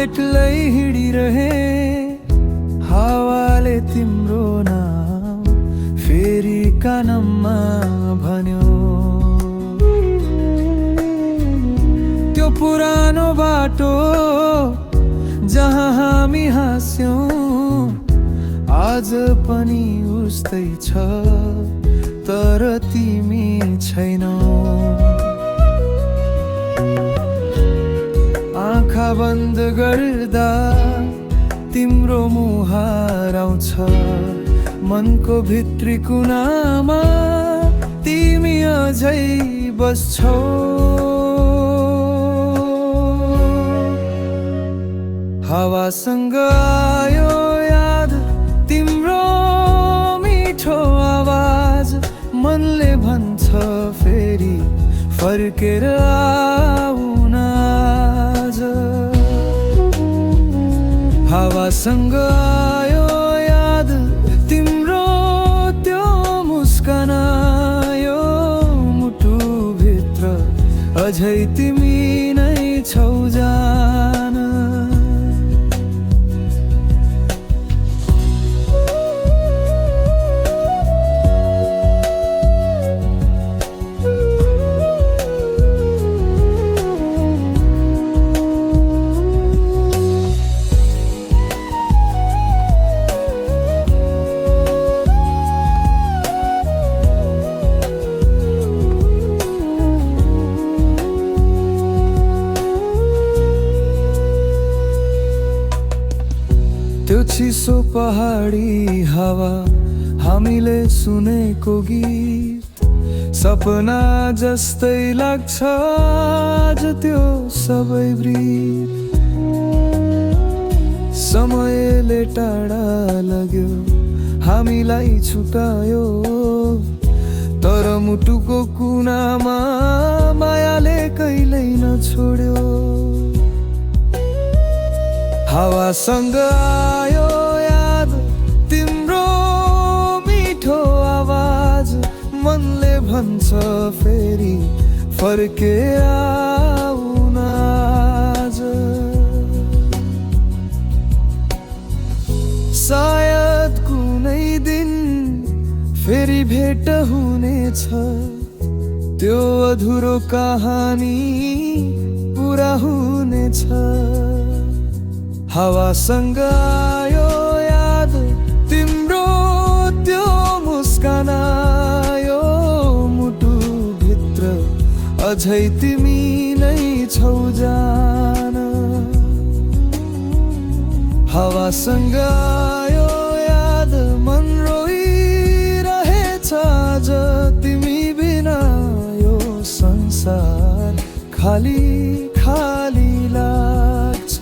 एक्लै हिँडिरहे हावाले तिम्रो नाम फेरि कानमा भन्यो। त्यो पुरानो बाटो जहाँ हामी हाँस्यौं आज पनि उस्तै छ, तर तिमी छैनौ। आँखा बन्द गर्दा तिम्रो मुहार आउँछ, मनको भित्री कुनामा तिमी अझै बस्छौ। हावासँग आयो याद तिम्रो मिठो आवाज, मनले भन्छ फेरि फर्केर आउन आज। हावासँग आयो याद तिम्रो त्यो मुस्कान, यो मुटुभित्र अझै तिमी नै छौ जान। त्यो चिसो पहाडी हावा, हामीले सुनेको गीत, सपना जस्तै लाग्छ आज त्यो सबै वृत। समयले टाढा लग्यो हामीलाई छुटायो, तर मुटुको कुनामा मायाले कहिल्यै नछोड्यो। हावासँग आयो याद तिम्रो मिठो आवाज, मनले भन्छ फेरि फर्के आउन आज। सायद कुनै दिन फेरि भेट हुनेछ, त्यो अधुरो कहानी पुरा हुनेछ। हावासँग आयो याद तिम्रो त्यो मुस्कान, यो मुटुभित्र अझै तिमी नै छौ जान। हावासँग आयो याद मन रोइरहेछ आज, तिमी बिना यो संसार खाली खाली लाग्छ।